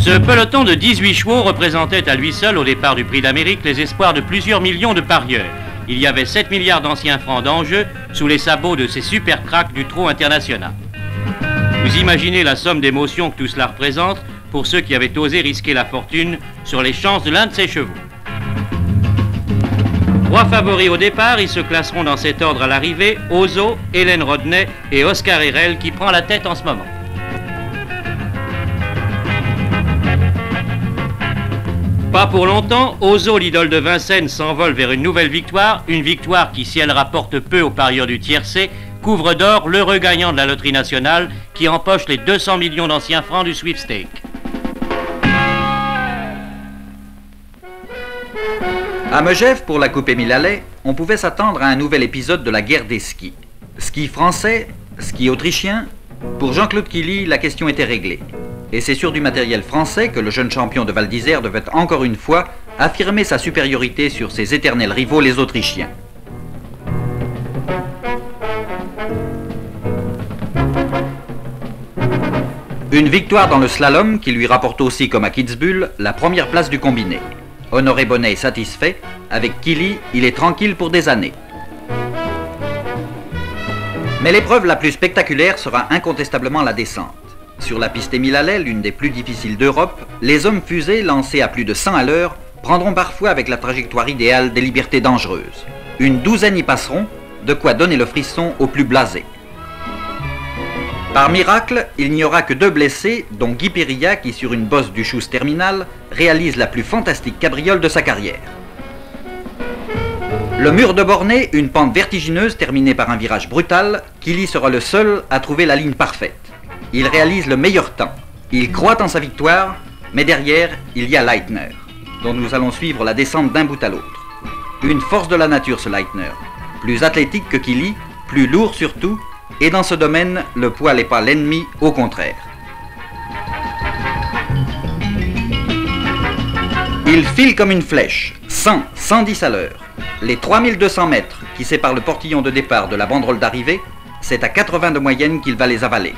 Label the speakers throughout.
Speaker 1: Ce peloton de 18 chevaux représentait à lui seul, au départ du Prix d'Amérique, les espoirs de plusieurs millions de parieurs. Il y avait 7 milliards d'anciens francs d'enjeu sous les sabots de ces super cracks du trot international. Vous imaginez la somme d'émotions que tout cela représente pour ceux qui avaient osé risquer la fortune sur les chances de l'un de ces chevaux. 3 favoris au départ, ils se classeront dans cet ordre à l'arrivée: Ozo, Hélène Rodney et Oscar Herrel qui prend la tête en ce moment. Pas pour longtemps, Ozo, l'idole de Vincennes, s'envole vers une nouvelle victoire, une victoire qui, si elle rapporte peu aux parieurs du tiercé, couvre d'or l'heureux gagnant de la loterie nationale qui empoche les 200 millions d'anciens francs du sweepstake.
Speaker 2: À Megève, pour la Coupe Émile Allais, on pouvait s'attendre à un nouvel épisode de la guerre des skis. Ski français, ski autrichien, pour Jean-Claude Killy, la question était réglée. Et c'est sur du matériel français que le jeune champion de Val d'Isère devait encore une fois affirmer sa supériorité sur ses éternels rivaux, les Autrichiens. Une victoire dans le slalom qui lui rapporte aussi, comme à Kitzbühel, la première place du combiné. Honoré Bonnet est satisfait, avec Killy, il est tranquille pour des années. Mais l'épreuve la plus spectaculaire sera incontestablement la descente. Sur la piste Émile Allais, l'une des plus difficiles d'Europe, les hommes fusées, lancés à plus de 100 à l'heure, prendront parfois avec la trajectoire idéale des libertés dangereuses. Une douzaine y passeront, de quoi donner le frisson aux plus blasés. Par miracle, il n'y aura que 2 blessés, dont Guy Périlla qui, sur une bosse du Schuss terminal, réalise la plus fantastique cabriole de sa carrière. Le mur de Bornée, une pente vertigineuse terminée par un virage brutal, Killy sera le seul à trouver la ligne parfaite. Il réalise le meilleur temps. Il croit en sa victoire, mais derrière, il y a Leitner, dont nous allons suivre la descente d'un bout à l'autre. Une force de la nature, ce Leitner. Plus athlétique que Killy, plus lourd surtout, et dans ce domaine, le poids n'est pas l'ennemi, au contraire. Il file comme une flèche, 100, 110 à l'heure. Les 3200 mètres qui séparent le portillon de départ de la banderole d'arrivée, c'est à 80 de moyenne qu'il va les avaler.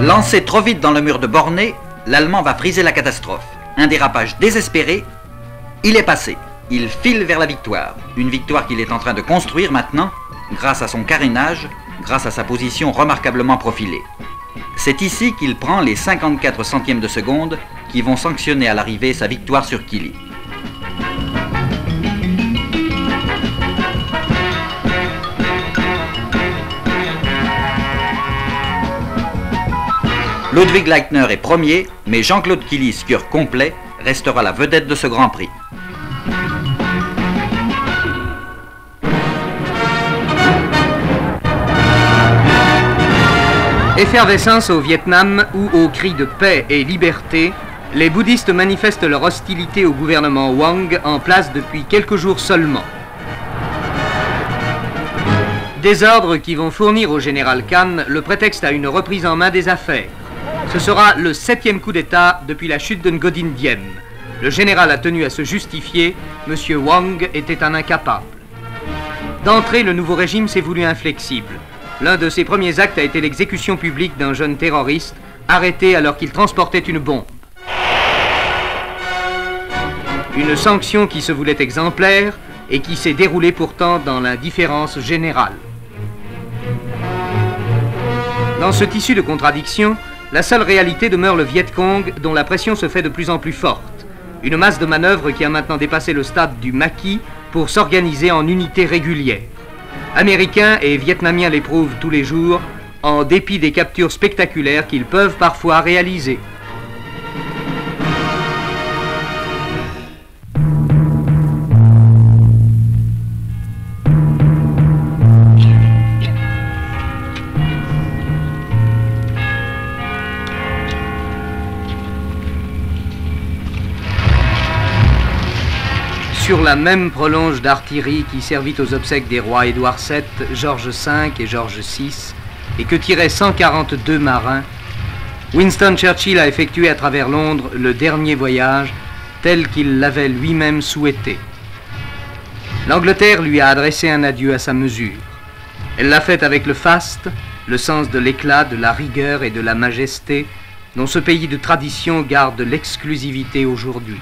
Speaker 2: Lancé trop vite dans le mur de Bornée, l'Allemand va friser la catastrophe. Un dérapage désespéré, il est passé. Il file vers la victoire. Une victoire qu'il est en train de construire maintenant, grâce à son carénage, grâce à sa position remarquablement profilée. C'est ici qu'il prend les 54 centièmes de seconde qui vont sanctionner à l'arrivée sa victoire sur Killy. Ludwig Leitner est premier, mais Jean-Claude Killy, skieur complet, restera la vedette de ce Grand Prix.
Speaker 3: Effervescence au Vietnam où, aux cris de paix et liberté, les bouddhistes manifestent leur hostilité au gouvernement Wang en place depuis quelques jours seulement. Des ordres qui vont fournir au général Khan le prétexte à une reprise en main des affaires. Ce sera le 7e coup d'État depuis la chute de Ngozi Diem. Le général a tenu à se justifier, M. Wang était un incapable. D'entrée, le nouveau régime s'est voulu inflexible. L'un de ses premiers actes a été l'exécution publique d'un jeune terroriste arrêté alors qu'il transportait une bombe. Une sanction qui se voulait exemplaire et qui s'est déroulée pourtant dans l'indifférence générale. Dans ce tissu de contradictions, la seule réalité demeure le Viet Cong dont la pression se fait de plus en plus forte. Une masse de manœuvres qui a maintenant dépassé le stade du maquis pour s'organiser en unités régulières. Américains et Vietnamiens l'éprouvent tous les jours, en dépit des captures spectaculaires qu'ils peuvent parfois réaliser. Sur la même prolonge d'artillerie qui servit aux obsèques des rois Édouard VII, George V et George VI, et que tiraient 142 marins, Winston Churchill a effectué à travers Londres le dernier voyage tel qu'il l'avait lui-même souhaité. L'Angleterre lui a adressé un adieu à sa mesure. Elle l'a fait avec le faste, le sens de l'éclat, de la rigueur et de la majesté dont ce pays de tradition garde l'exclusivité aujourd'hui.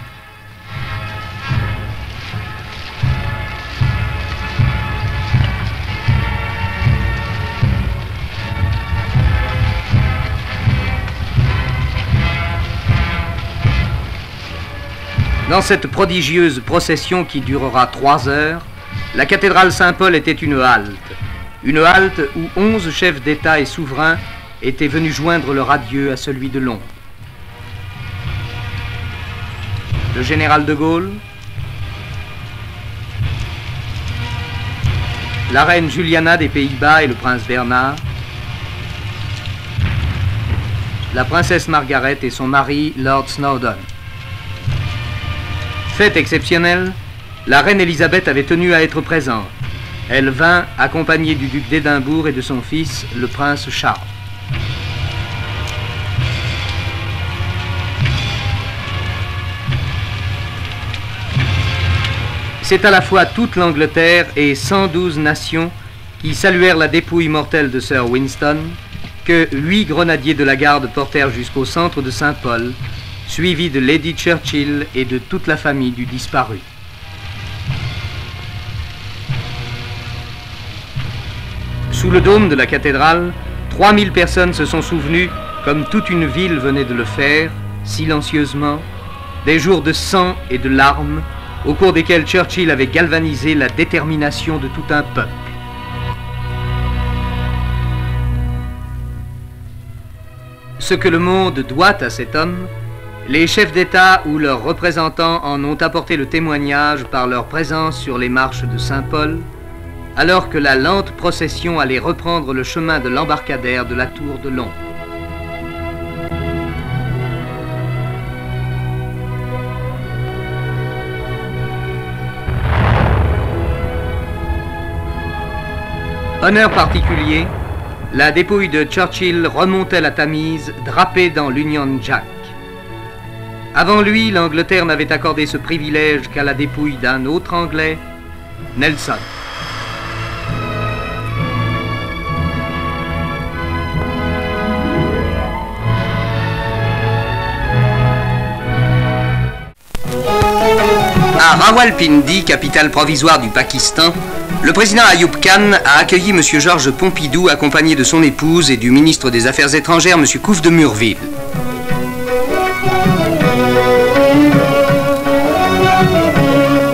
Speaker 3: Dans cette prodigieuse procession qui durera 3 heures, la cathédrale Saint-Paul était une halte où 11 chefs d'État et souverains étaient venus joindre leur adieu à celui de Londres. Le général de Gaulle, la reine Juliana des Pays-Bas et le prince Bernard, la princesse Margaret et son mari, Lord Snowdon. Fait exceptionnel, la reine Élisabeth avait tenu à être présente. Elle vint accompagnée du duc d'Édimbourg et de son fils, le prince Charles. C'est à la fois toute l'Angleterre et 112 nations qui saluèrent la dépouille mortelle de Sir Winston, que 8 grenadiers de la garde portèrent jusqu'au centre de Saint-Paul, suivi de Lady Churchill et de toute la famille du disparu. Sous le dôme de la cathédrale, 3000 personnes se sont souvenues, comme toute une ville venait de le faire, silencieusement, des jours de sang et de larmes, au cours desquels Churchill avait galvanisé la détermination de tout un peuple. Ce que le monde doit à cet homme, les chefs d'État ou leurs représentants en ont apporté le témoignage par leur présence sur les marches de Saint-Paul, alors que la lente procession allait reprendre le chemin de l'embarcadère de la Tour de Londres. Honneur particulier, la dépouille de Churchill remontait la Tamise, drapée dans l'Union Jack. Avant lui, l'Angleterre n'avait accordé ce privilège qu'à la dépouille d'un autre Anglais, Nelson. À Rawalpindi, capitale provisoire du Pakistan, le président Ayub Khan a accueilli M. Georges Pompidou, accompagné de son épouse et du ministre des Affaires étrangères, M. Couve de Murville.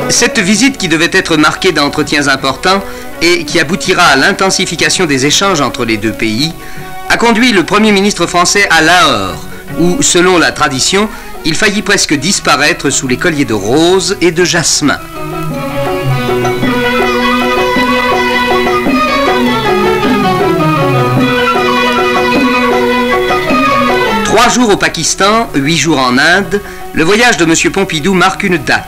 Speaker 3: Cette visite, qui devait être marquée d'entretiens importants et qui aboutira à l'intensification des échanges entre les deux pays, a conduit le Premier ministre français à Lahore, où, selon la tradition, il faillit presque disparaître sous les colliers de roses et de jasmin. Trois jours au Pakistan, 8 jours en Inde, le voyage de M. Pompidou marque une date.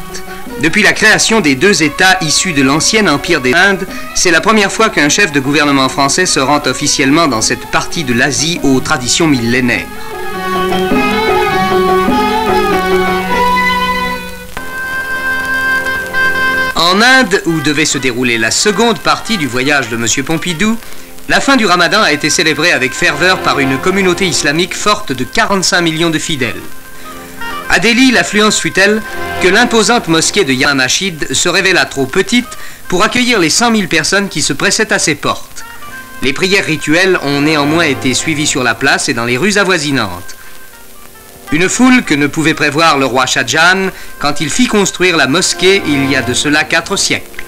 Speaker 3: Depuis la création des 2 États issus de l'ancien empire des Indes, c'est la première fois qu'un chef de gouvernement français se rend officiellement dans cette partie de l'Asie aux traditions millénaires. En Inde, où devait se dérouler la seconde partie du voyage de M. Pompidou, la fin du Ramadan a été célébrée avec ferveur par une communauté islamique forte de 45 millions de fidèles. À Delhi, l'affluence fut telle que l'imposante mosquée de Jama Masjid se révéla trop petite pour accueillir les 100 000 personnes qui se pressaient à ses portes. Les prières rituelles ont néanmoins été suivies sur la place et dans les rues avoisinantes. Une foule que ne pouvait prévoir le roi Shah Jahan quand il fit construire la mosquée il y a de cela 4 siècles.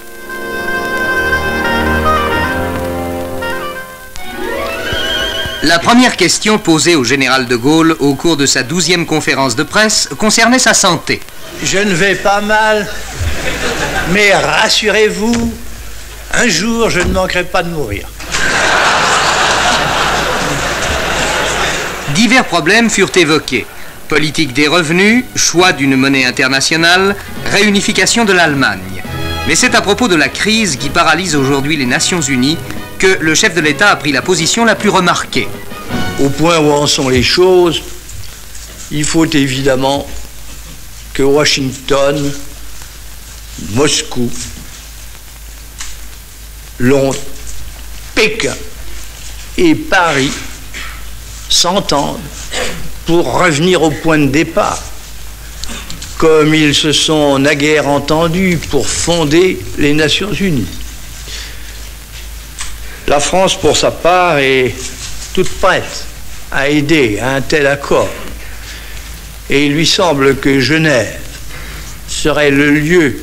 Speaker 3: La première question posée au général de Gaulle au cours de sa 12e conférence de presse concernait sa santé.
Speaker 4: Je ne vais pas mal, mais rassurez-vous, un jour je ne manquerai pas de mourir.
Speaker 3: Divers problèmes furent évoqués. Politique des revenus, choix d'une monnaie internationale, réunification de l'Allemagne. Mais c'est à propos de la crise qui paralyse aujourd'hui les Nations Unies que le chef de l'État a pris la position la plus remarquée.
Speaker 4: au point où en sont les choses, il faut évidemment que Washington, Moscou, Londres, Pékin et Paris s'entendent pour revenir au point de départ, comme ils se sont naguère entendus pour fonder les Nations Unies. La France, pour sa part, est toute prête à aider à un tel accord. Et il lui semble que Genève serait le lieu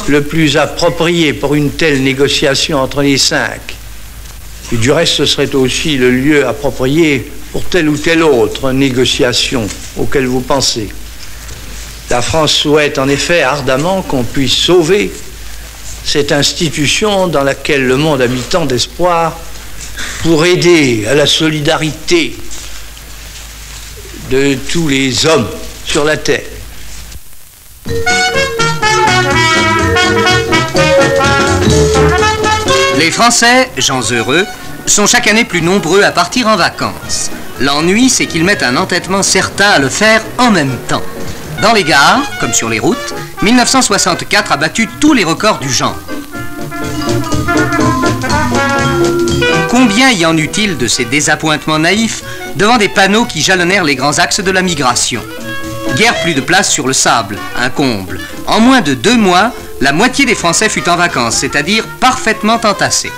Speaker 4: le plus approprié pour une telle négociation entre les cinq. Et du reste, ce serait aussi le lieu approprié pour telle ou telle autre négociation auquel vous pensez. La France souhaite en effet ardemment qu'on puisse sauver cette institution dans laquelle le monde a mis tant d'espoir pour aider à la solidarité de tous les hommes sur la terre.
Speaker 3: Les Français, gens heureux, sont chaque année plus nombreux à partir en vacances. L'ennui, c'est qu'ils mettent un entêtement certain à le faire en même temps. Dans les gares, comme sur les routes, 1964 a battu tous les records du genre. Combien y en eut-il de ces désappointements naïfs devant des panneaux qui jalonnèrent les grands axes de la migration? Guère plus de place sur le sable, un comble. En moins de 2 mois, la moitié des Français fut en vacances, c'est-à-dire parfaitement entassée.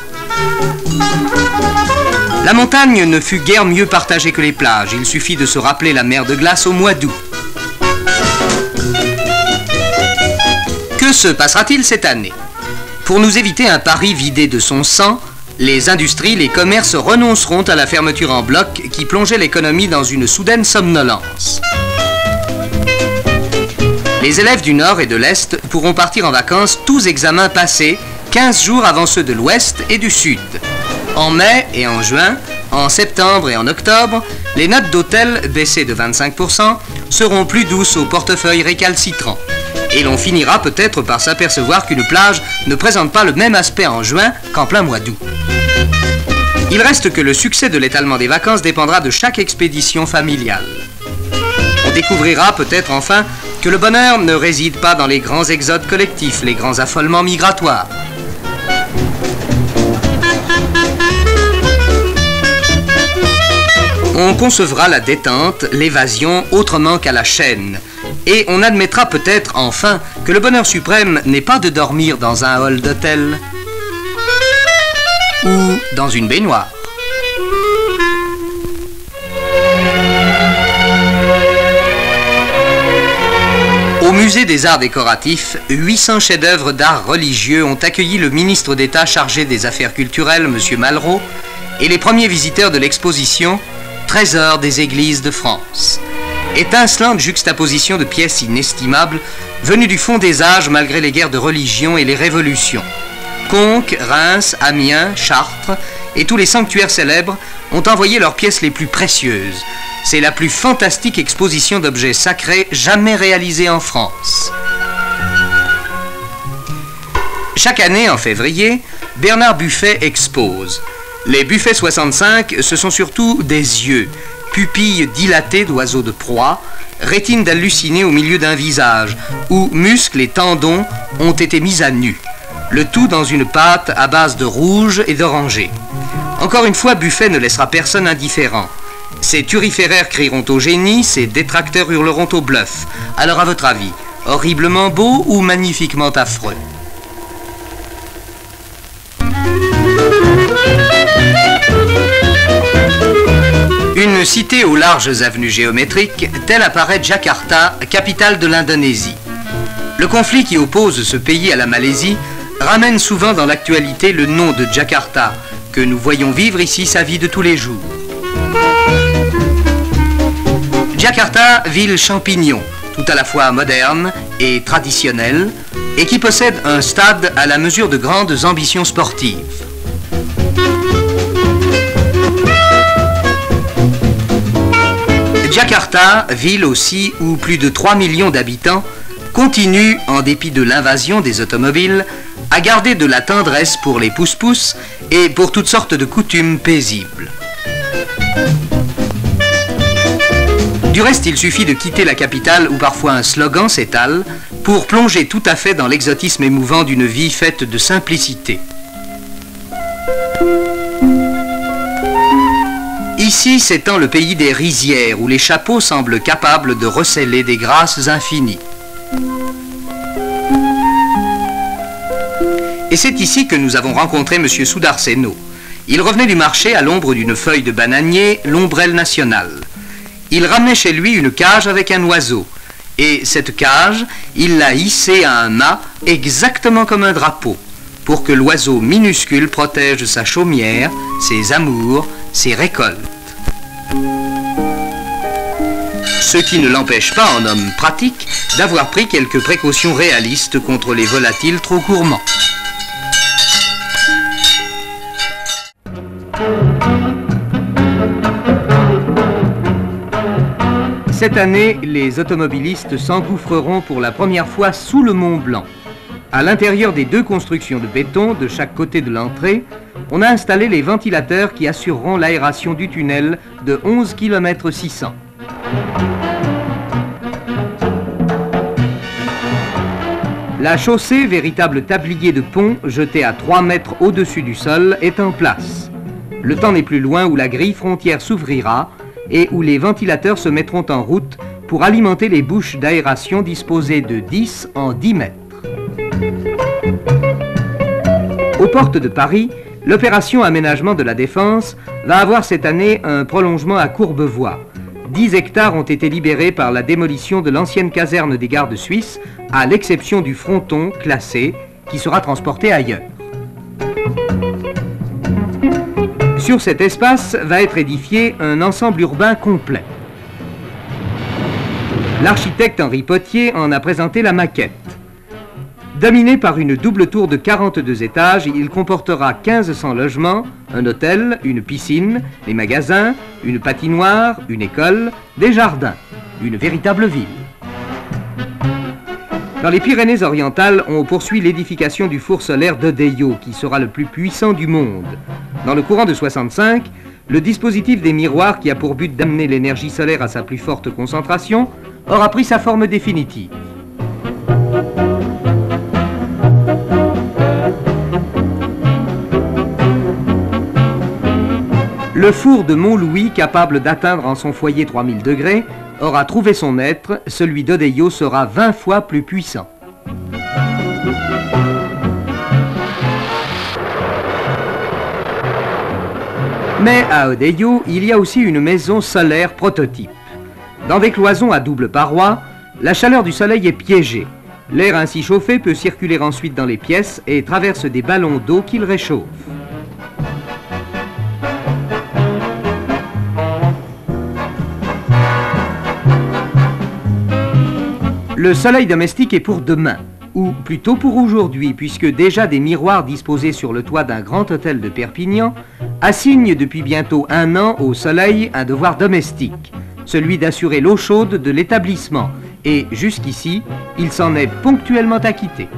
Speaker 3: La montagne ne fut guère mieux partagée que les plages. Il suffit de se rappeler la mer de glace au mois d'août. Que se passera-t-il cette année? Pour nous éviter un Paris vidé de son sang, les industries, les commerces renonceront à la fermeture en bloc qui plongeait l'économie dans une soudaine somnolence. Les élèves du Nord et de l'Est pourront partir en vacances tous examens passés, 15 jours avant ceux de l'Ouest et du Sud. En mai et en juin, en septembre et en octobre, les notes d'hôtel, baissées de 25%, seront plus douces au portefeuille récalcitrant. Et l'on finira peut-être par s'apercevoir qu'une plage ne présente pas le même aspect en juin qu'en plein mois d'août. Il reste que le succès de l'étalement des vacances dépendra de chaque expédition familiale. On découvrira peut-être enfin que le bonheur ne réside pas dans les grands exodes collectifs, les grands affolements migratoires. On concevra la détente, l'évasion autrement qu'à la chaîne. Et on admettra peut-être enfin que le bonheur suprême n'est pas de dormir dans un hall d'hôtel ou dans une baignoire. Au musée des arts décoratifs, 800 chefs-d'œuvre d'art religieux ont accueilli le ministre d'État chargé des affaires culturelles, M. Malraux, et les premiers visiteurs de l'exposition Trésors des églises de France. Étincelante juxtaposition de pièces inestimables venues du fond des âges malgré les guerres de religion et les révolutions. Conques, Reims, Amiens, Chartres et tous les sanctuaires célèbres ont envoyé leurs pièces les plus précieuses. C'est la plus fantastique exposition d'objets sacrés jamais réalisée en France. Chaque année, en février, Bernard Buffet expose. Les Buffet 65, ce sont surtout des yeux, pupilles dilatées d'oiseaux de proie, rétines d'hallucinés au milieu d'un visage, où muscles et tendons ont été mis à nu. Le tout dans une pâte à base de rouge et d'oranger. Encore une fois, Buffet ne laissera personne indifférent. Ses turiféraires crieront au génie, ses détracteurs hurleront au bluff. Alors à votre avis, horriblement beau ou magnifiquement affreux? Une cité aux larges avenues géométriques, telle apparaît Jakarta, capitale de l'Indonésie. Le conflit qui oppose ce pays à la Malaisie ramène souvent dans l'actualité le nom de Jakarta, que nous voyons vivre ici sa vie de tous les jours. Jakarta, ville champignon, tout à la fois moderne et traditionnelle, et qui possède un stade à la mesure de grandes ambitions sportives. Jakarta, ville aussi où plus de 3 millions d'habitants, continue, en dépit de l'invasion des automobiles, à garder de la tendresse pour les pousse-pousse et pour toutes sortes de coutumes paisibles. Du reste, il suffit de quitter la capitale où parfois un slogan s'étale pour plonger tout à fait dans l'exotisme émouvant d'une vie faite de simplicité. Ici s'étend le pays des rizières où les chapeaux semblent capables de recéler des grâces infinies. Et c'est ici que nous avons rencontré M. Sudarceno. Il revenait du marché à l'ombre d'une feuille de bananier, l'ombrelle nationale. Il ramenait chez lui une cage avec un oiseau. Et cette cage, il l'a hissée à un mât exactement comme un drapeau, pour que l'oiseau minuscule protège sa chaumière, ses amours, ses récoltes. Ce qui ne l'empêche pas, en homme pratique, d'avoir pris quelques précautions réalistes contre les volatiles trop gourmands. Cette année, les automobilistes s'engouffreront pour la première fois sous le Mont Blanc. À l'intérieur des deux constructions de béton de chaque côté de l'entrée, on a installé les ventilateurs qui assureront l'aération du tunnel de 11 km 600. La chaussée, véritable tablier de pont jeté à 3 mètres au-dessus du sol, est en place. Le temps n'est plus loin où la grille frontière s'ouvrira et où les ventilateurs se mettront en route pour alimenter les bouches d'aération disposées de 10 en 10 mètres. Aux portes de Paris, l'opération Aménagement de la Défense va avoir cette année un prolongement à Courbevoie. 10 hectares ont été libérés par la démolition de l'ancienne caserne des gardes suisses, à l'exception du fronton classé, qui sera transporté ailleurs. Sur cet espace va être édifié un ensemble urbain complet. L'architecte Henri Potier en a présenté la maquette. Dominé par une double tour de 42 étages, il comportera 1500 logements, un hôtel, une piscine, des magasins, une patinoire, une école, des jardins, une véritable ville. Dans les Pyrénées-Orientales, on poursuit l'édification du four solaire d'Odeillo, qui sera le plus puissant du monde. Dans le courant de 65, le dispositif des miroirs, qui a pour but d'amener l'énergie solaire à sa plus forte concentration, aura pris sa forme définitive. Le four de Montlouis, capable d'atteindre en son foyer 3000 degrés, aura trouvé son maître. Celui d'Odeillo sera 20 fois plus puissant. Mais à Odeillo, il y a aussi une maison solaire prototype. Dans des cloisons à double paroi, la chaleur du soleil est piégée. L'air ainsi chauffé peut circuler ensuite dans les pièces et traverse des ballons d'eau qu'il réchauffe. Le soleil domestique est pour demain, ou plutôt pour aujourd'hui, puisque déjà des miroirs disposés sur le toit d'un grand hôtel de Perpignan assignent depuis bientôt 1 an au soleil un devoir domestique, celui d'assurer l'eau chaude de l'établissement, et jusqu'ici, il s'en est ponctuellement acquitté.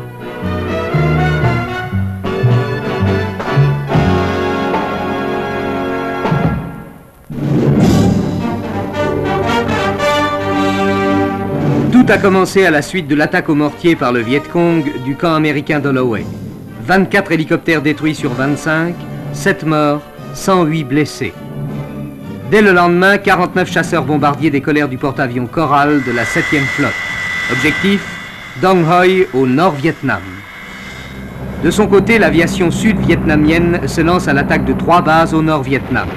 Speaker 3: Tout a commencé à la suite de l'attaque au mortier par le Viet Cong du camp américain d'Holloway. 24 hélicoptères détruits sur 25, 7 morts, 108 blessés. Dès le lendemain, 49 chasseurs bombardiers décollèrent du porte-avions Coral de la 7e flotte. Objectif, Dong Hoi au Nord-Vietnam. De son côté, l'aviation sud-vietnamienne se lance à l'attaque de 3 bases au Nord-Vietnam.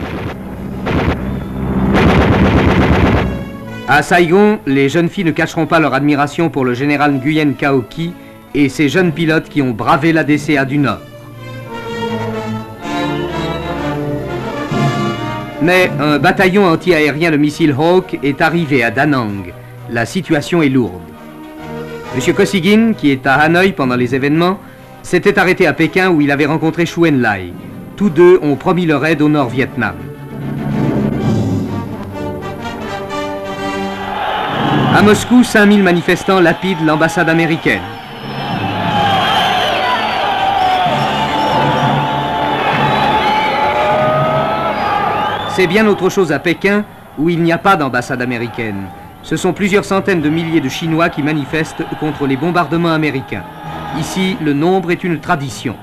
Speaker 3: À Saigon, les jeunes filles ne cacheront pas leur admiration pour le général Nguyen Cao Ky et ses jeunes pilotes qui ont bravé la DCA du Nord. Mais un bataillon anti-aérien de missiles Hawk est arrivé à Da Nang. La situation est lourde. M. Kosygin, qui est à Hanoï pendant les événements, s'était arrêté à Pékin où il avait rencontré Chou En-lai. Tous deux ont promis leur aide au Nord-Vietnam. À Moscou, 5000 manifestants lapident l'ambassade américaine. C'est bien autre chose à Pékin, où il n'y a pas d'ambassade américaine. Ce sont plusieurs centaines de milliers de Chinois qui manifestent contre les bombardements américains. Ici, le nombre est une tradition.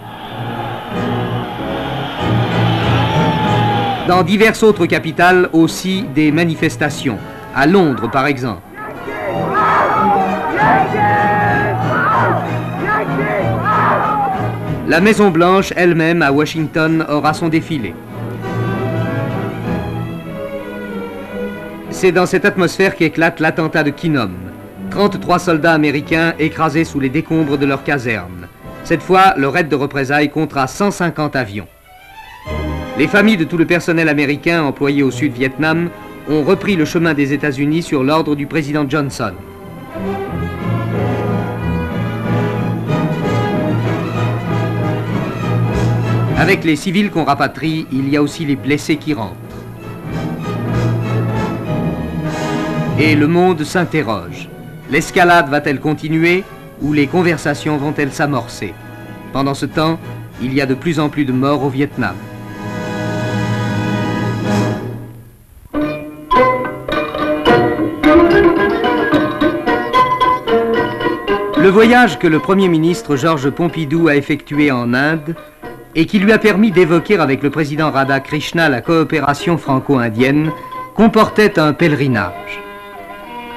Speaker 3: Dans diverses autres capitales aussi des manifestations. À Londres, par exemple. La Maison-Blanche elle-même, à Washington, aura son défilé. C'est dans cette atmosphère qu'éclate l'attentat de Kinnom. 33 soldats américains écrasés sous les décombres de leur caserne. Cette fois, le raid de représailles comptera 150 avions. Les familles de tout le personnel américain employé au Sud-Vietnam ont repris le chemin des États-Unis sur l'ordre du président Johnson. Avec les civils qu'on rapatrie, il y a aussi les blessés qui rentrent. Et le monde s'interroge. L'escalade va-t-elle continuer ou les conversations vont-elles s'amorcer? Pendant ce temps, il y a de plus en plus de morts au Vietnam. Le voyage que le Premier ministre Georges Pompidou a effectué en Inde et qui lui a permis d'évoquer avec le président Radhakrishna la coopération franco-indienne comportait un pèlerinage.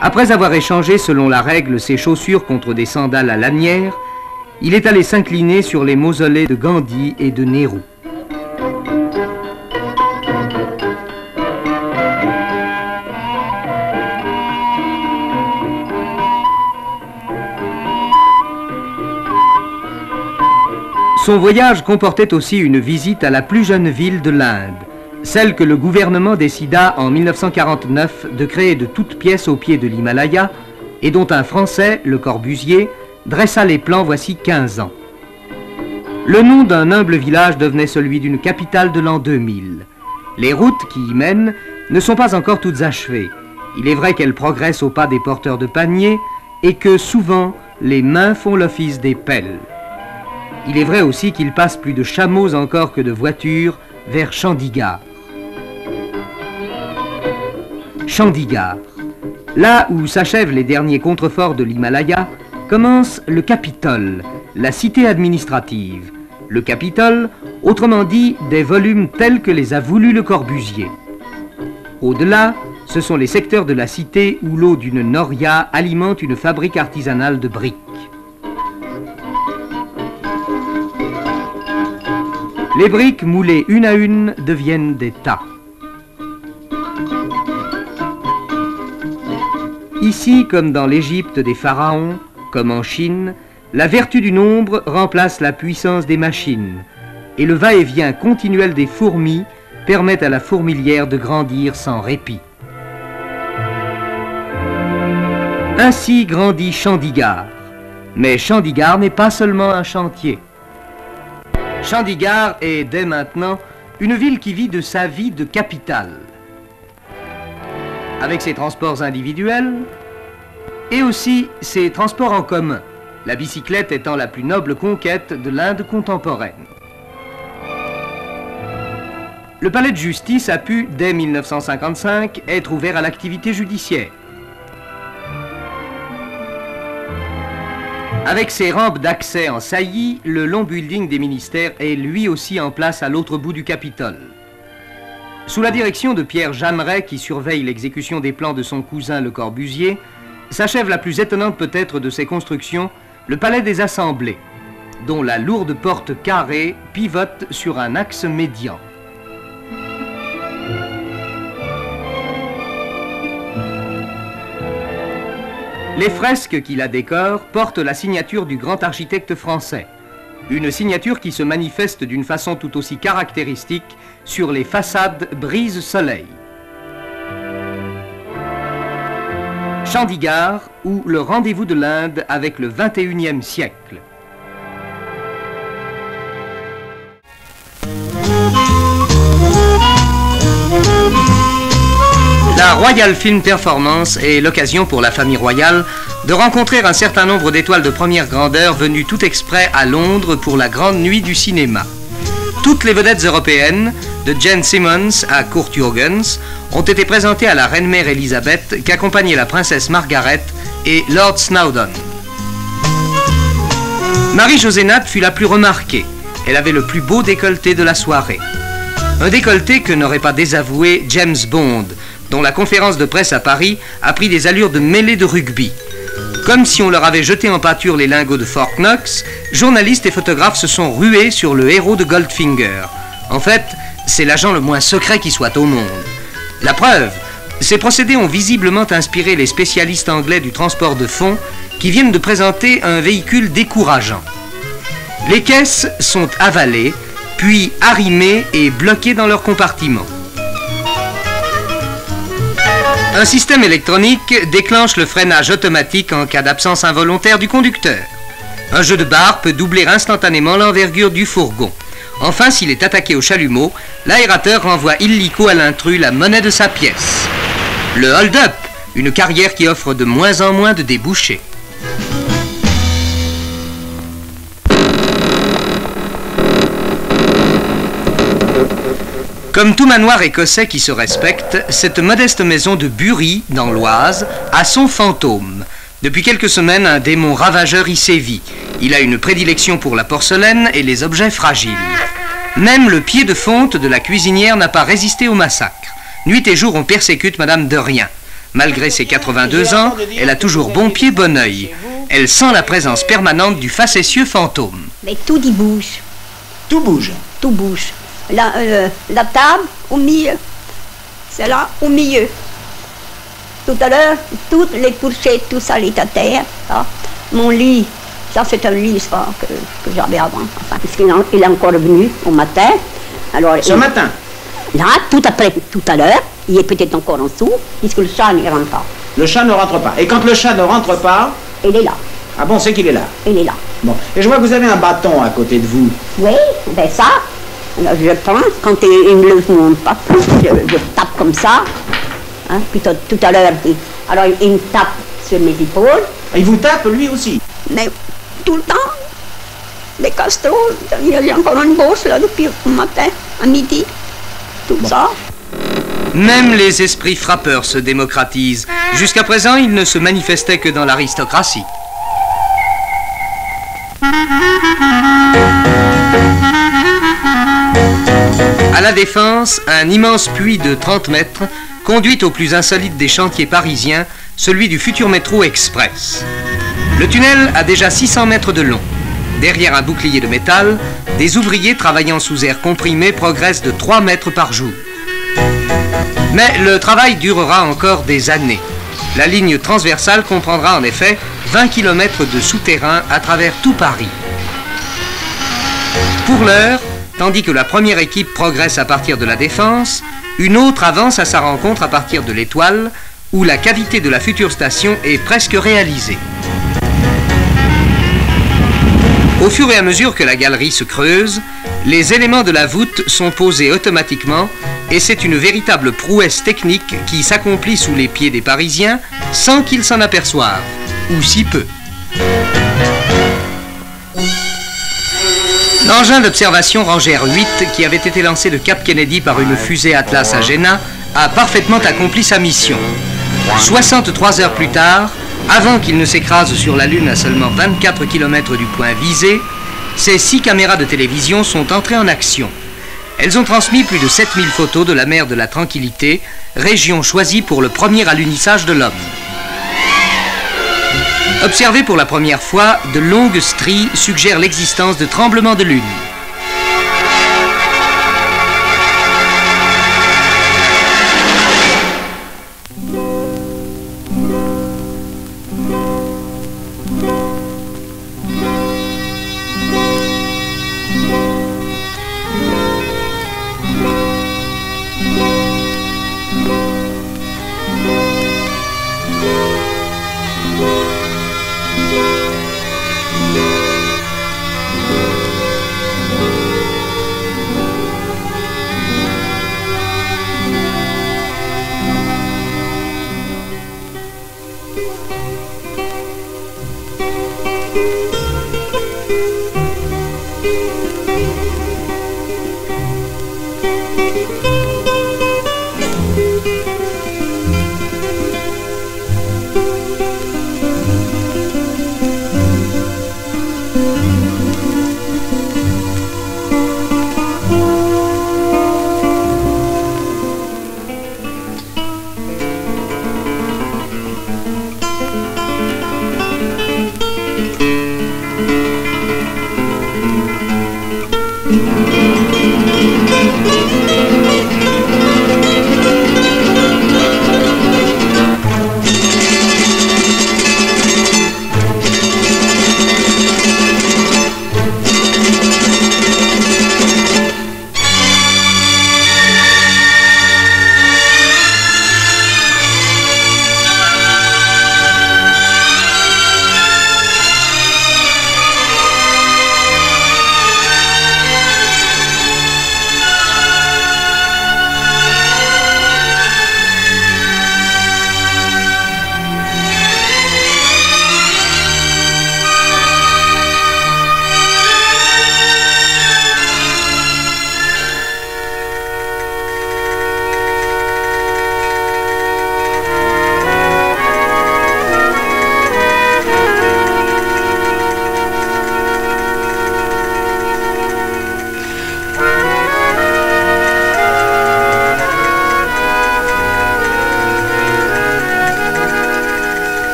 Speaker 3: Après avoir échangé selon la règle ses chaussures contre des sandales à lanières, il est allé s'incliner sur les mausolées de Gandhi et de Nehru. Son voyage comportait aussi une visite à la plus jeune ville de l'Inde, celle que le gouvernement décida en 1949 de créer de toutes pièces au pied de l'Himalaya et dont un Français, Le Corbusier, dressa les plans voici 15 ans. Le nom d'un humble village devenait celui d'une capitale de l'an 2000. Les routes qui y mènent ne sont pas encore toutes achevées. Il est vrai qu'elles progressent au pas des porteurs de paniers et que souvent les mains font l'office des pelles. Il est vrai aussi qu'il passe plus de chameaux encore que de voitures vers Chandigarh. Chandigarh. Là où s'achèvent les derniers contreforts de l'Himalaya, commence le Capitole, la cité administrative. Le Capitole, autrement dit, des volumes tels que les a voulus Le Corbusier. Au-delà, ce sont les secteurs de la cité où l'eau d'une noria alimente une fabrique artisanale de briques. Les briques moulées une à une deviennent des tas. Ici, comme dans l'Égypte des pharaons, comme en Chine, la vertu du nombre remplace la puissance des machines, et le va-et-vient continuel des fourmis permet à la fourmilière de grandir sans répit. Ainsi grandit Chandigarh. Mais Chandigarh n'est pas seulement un chantier. Chandigarh est, dès maintenant, une ville qui vit de sa vie de capitale. Avec ses transports individuels et aussi ses transports en commun, la bicyclette étant la plus noble conquête de l'Inde contemporaine. Le palais de justice a pu, dès 1955, être ouvert à l'activité judiciaire. Avec ses rampes d'accès en saillie, le long building des ministères est lui aussi en place à l'autre bout du Capitole. Sous la direction de Pierre Jeanneret, qui surveille l'exécution des plans de son cousin Le Corbusier, s'achève la plus étonnante peut-être de ses constructions, le Palais des Assemblées, dont la lourde porte carrée pivote sur un axe médian. Les fresques qui la décorent portent la signature du grand architecte français. Une signature qui se manifeste d'une façon tout aussi caractéristique sur les façades brise-soleil. Chandigarh, ou le rendez-vous de l'Inde avec le XXIe siècle. La Royal Film Performance est l'occasion pour la famille royale de rencontrer un certain nombre d'étoiles de première grandeur venues tout exprès à Londres pour la grande nuit du cinéma. Toutes les vedettes européennes, de Jane Simmons à Kurt Jürgens, ont été présentées à la reine-mère Elisabeth qu'accompagnait la princesse Margaret et Lord Snowdon. Marie-José Natt fut la plus remarquée. Elle avait le plus beau décolleté de la soirée. Un décolleté que n'aurait pas désavoué James Bond, dont la conférence de presse à Paris a pris des allures de mêlée de rugby. Comme si on leur avait jeté en pâture les lingots de Fort Knox, journalistes et photographes se sont rués sur le héros de Goldfinger. En fait, c'est l'agent le moins secret qui soit au monde. La preuve, ces procédés ont visiblement inspiré les spécialistes anglais du transport de fonds qui viennent de présenter un véhicule décourageant. Les caisses sont avalées, puis arrimées et bloquées dans leur compartiment. Un système électronique déclenche le freinage automatique en cas d'absence involontaire du conducteur. Un jeu de barre peut doubler instantanément l'envergure du fourgon. Enfin, s'il est attaqué au chalumeau, l'aérateur renvoie illico à l'intrus la monnaie de sa pièce. Le hold-up, une carrière qui offre de moins en moins de débouchés. Comme tout manoir écossais qui se respecte, cette modeste maison de Bury, dans l'Oise, a son fantôme. Depuis quelques semaines, un démon ravageur y sévit. Il a une prédilection pour la porcelaine et les objets fragiles. Même le pied de fonte de la cuisinière n'a pas résisté au massacre. Nuit et jour, on persécute Madame de Rien. Malgré ses 82 ans, elle a toujours bon pied, bon œil. Elle sent la présence permanente du facétieux fantôme.
Speaker 5: Mais tout y bouge.
Speaker 6: Tout bouge.
Speaker 5: Tout bouge. La table au milieu. C'est là au milieu. Tout à l'heure, toutes les fourchettes, tout ça est à terre. Là. Mon lit, ça c'est un lit ça, que j'avais avant. Enfin, il est encore venu au matin. Alors,
Speaker 6: Matin?
Speaker 5: Là, tout à l'heure, il est peut-être encore en dessous, puisque le chat ne rentre pas.
Speaker 6: Le chat ne rentre pas. Et quand le chat ne rentre pas...
Speaker 5: Il est là.
Speaker 6: Ah bon, c'est qu'il est là?
Speaker 5: Il est là.
Speaker 6: Bon. Et je vois que vous avez un bâton à côté de vous.
Speaker 5: Oui, ben ça, alors je pense, quand il me lève mon pape, je tape comme ça. Hein, puis tout à l'heure, alors il me tape sur mes épaules.
Speaker 6: Et il vous tape lui aussi?
Speaker 5: Mais tout le temps, des casseroles, il y a encore une bosse là depuis le matin, à midi, tout ça.
Speaker 3: Même les esprits frappeurs se démocratisent. Jusqu'à présent, ils ne se manifestaient que dans l'aristocratie. À la Défense, un immense puits de 30 mètres conduit au plus insolite des chantiers parisiens, celui du futur métro express. Le tunnel a déjà 600 mètres de long. Derrière un bouclier de métal, des ouvriers travaillant sous air comprimé progressent de 3 mètres par jour. Mais le travail durera encore des années. La ligne transversale comprendra en effet 20 km de souterrain à travers tout Paris. Pour l'heure, tandis que la première équipe progresse à partir de la Défense, une autre avance à sa rencontre à partir de l'Étoile, où la cavité de la future station est presque réalisée. Au fur et à mesure que la galerie se creuse, les éléments de la voûte sont posés automatiquement et c'est une véritable prouesse technique qui s'accomplit sous les pieds des Parisiens sans qu'ils s'en aperçoivent, ou si peu. L'engin d'observation Ranger 8, qui avait été lancé de Cap Kennedy par une fusée Atlas à Jena, a parfaitement accompli sa mission. 63 heures plus tard, avant qu'il ne s'écrase sur la Lune à seulement 24 km du point visé, ces 6 caméras de télévision sont entrées en action. Elles ont transmis plus de 7000 photos de la mer de la Tranquillité, région choisie pour le premier alunissage de l'homme. Observer pour la première fois, de longues stries suggèrent l'existence de tremblements de lune.